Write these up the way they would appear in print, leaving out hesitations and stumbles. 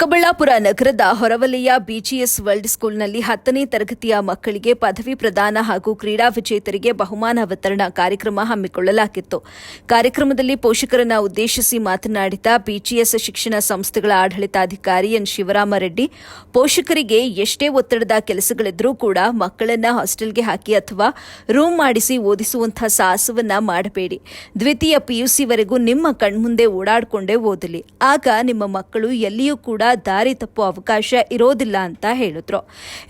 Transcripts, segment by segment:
ಚಿಕ್ಕಬಳ್ಳಾಪುರ ನಗರದ ಹೊರವಲಯ BGS world ಸ್ಕೂಲ್ನಲ್ಲಿ 10ನೇ ತರಗತಿಯ ಮಕ್ಕಳಿಗೆ ಪದವಿ ಪ್ರದಾನ ಹಾಗೂ ಕ್ರೀಡಾ ವಿಜೇತರಿಗೆ ಬಹುಮಾನ ವಿತರಣಾ ಕಾರ್ಯಕ್ರಮ ಹಮ್ಮಿಕೊಳ್ಳಲಾಗಿತ್ತು. ಕಾರ್ಯಕ್ರಮದಲ್ಲಿ ಪೋಷಕರನ್ನು ಉದ್ದೇಶಿಸಿ ಮಾತನಾಡಿದ ಬಿಜಿಎಸ್ ಶಿಕ್ಷಣ ಸಂಸ್ಥೆಗಳ ಆಡಳಿತಾಧಿಕಾರಿ ಎನ್ ಶಿವರಾಮರೆಡ್ಡಿ, ಪೋಷಕರಿಗೆ ಎಷ್ಟೇ ಒತ್ತಡದ ಕೆಲಸಗಳಿದ್ರೂ ಕೂಡ ಮಕ್ಕಳನ್ನ ಹಾಸ್ಟೆಲ್ಗೆ ಹಾಕಿ ಅಥವಾ ರೂಮ್ ಮಾಡಿಸಿ ಓದಿಸುವಂತಹ ಸಾಹಸವನ್ನ ಮಾಡಬೇಡಿ. ದ್ವಿತೀಯ ಪಿಯುಸಿವರೆಗೂ ನಿಮ್ಮ ಕಣ್ಮುಂದೆ ಓಡಾಡಿಕೊಂಡೇ ಓದಲಿ. ಆಗ ನಿಮ್ಮ ಮಕ್ಕಳು ಎಲ್ಲಿಯೂ ಕೂಡ ದಾರಿ ತಪ್ಪುವ ಅವಕಾಶ ಇರೋದಿಲ್ಲ ಅಂತ ಹೇಳಿದ್ರು.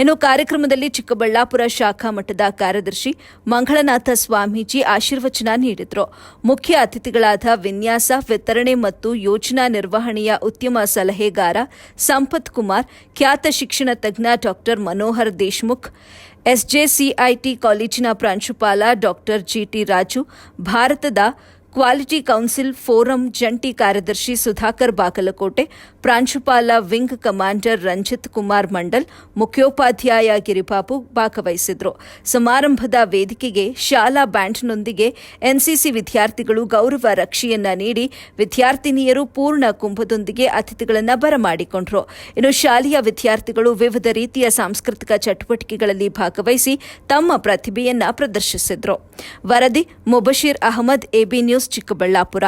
ಇನ್ನು ಕಾರ್ಯಕ್ರಮದಲ್ಲಿ ಚಿಕ್ಕಬಳ್ಳಾಪುರ ಶಾಖಾ ಮಠದ ಕಾರ್ಯದರ್ಶಿ ಮಂಗಳನಾಥ ಸ್ವಾಮೀಜಿ ಆಶೀರ್ವಚನ ನೀಡಿದ್ರು. ಮುಖ್ಯ ಅತಿಥಿಗಳಾದ ವಿನ್ಯಾಸ, ವಿತರಣೆ ಮತ್ತು ಯೋಜನಾ ನಿರ್ವಹಣೆಯ ಉದ್ಯಮ ಸಲಹೆಗಾರ ಸಂಪತ್ ಕುಮಾರ್, ಖ್ಯಾತ ಶಿಕ್ಷಣ ತಜ್ಞ ಡಾ ಮನೋಹರ್ ದೇಶ್ಮುಖ್, ಎಸ್ಜೆಸಿಐಟಿ ಕಾಲೇಜಿನ ಪ್ರಾಂಶುಪಾಲ ಡಾ ಜಿಟಿ ರಾಜು, ಭಾರತದ ಕ್ವಾಲಿಟಿ ಕೌನ್ಸಿಲ್ ಫೋರಂ ಜಂಟಿ ಕಾರ್ಯದರ್ಶಿ ಸುಧಾಕರ್ ಬಾಗಲಕೋಟೆ, ಪ್ರಾಂಶುಪಾಲ ವಿಂಗ್ ಕಮಾಂಡರ್ ರಂಜಿತ್ ಕುಮಾರ್ ಮಂಡಲ್, ಮುಖ್ಯೋಪಾಧ್ಯಾಯ ಗಿರಿಬಾಬು ಭಾಗವಹಿಸಿದ್ರು. ಸಮಾರಂಭದ ವೇದಿಕೆಗೆ ಶಾಲಾ ಬ್ಯಾಂಡ್ನೊಂದಿಗೆ ಎನ್ಸಿಸಿ ವಿದ್ಯಾರ್ಥಿಗಳು ಗೌರವ ರಕ್ಷೆಯನ್ನ ನೀಡಿ ವಿದ್ಯಾರ್ಥಿನಿಯರು ಪೂರ್ಣ ಕುಂಭದೊಂದಿಗೆ ಅತಿಥಿಗಳನ್ನು ಬರಮಾಡಿಕೊಂಡರು. ಇನ್ನು ಶಾಲೆಯ ವಿದ್ಯಾರ್ಥಿಗಳು ವಿವಿಧ ರೀತಿಯ ಸಾಂಸ್ಕೃತಿಕ ಚಟುವಟಿಕೆಗಳಲ್ಲಿ ಭಾಗವಹಿಸಿ ತಮ್ಮ ಪ್ರತಿಭೆಯನ್ನ ಪ್ರದರ್ಶಿಸಿದ್ರು. ವರದಿ ಮುಬಶೀರ್ ಅಹಮದ್, ಎಬಿ ನ್ಯೂಸ್, ಚಿಕ್ಕಬಳ್ಳಾಪುರ.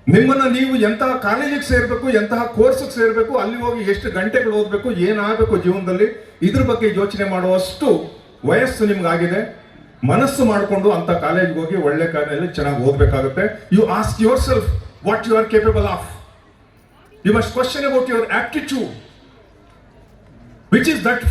ನಿಮ್ಮನ್ನ ನೀವು ಎಂತಹ ಕಾಲೇಜಿಗೆ ಸೇರ್ಬೇಕು, ಎಂತಹ ಕೋರ್ಸ್ಗೆ ಸೇರ್ಬೇಕು, ಅಲ್ಲಿ ಹೋಗಿ ಎಷ್ಟು ಗಂಟೆಗಳು ಓದಬೇಕು, ಏನಾಗಬೇಕು ಜೀವನದಲ್ಲಿ, ಇದ್ರ ಬಗ್ಗೆ ಯೋಚನೆ ಮಾಡುವಷ್ಟು ವಯಸ್ಸು ನಿಮ್ಗಾಗಿದೆ. ಮನಸ್ಸು ಮಾಡಿಕೊಂಡು ಅಂತ ಕಾಲೇಜ್ಗೆ ಹೋಗಿ ಒಳ್ಳೆ ಕಾಲೇಜಲ್ಲಿ ಚೆನ್ನಾಗಿ ಓದಬೇಕಾಗುತ್ತೆ. You ask yourself what you are capable of. You must question about your aptitude, which is that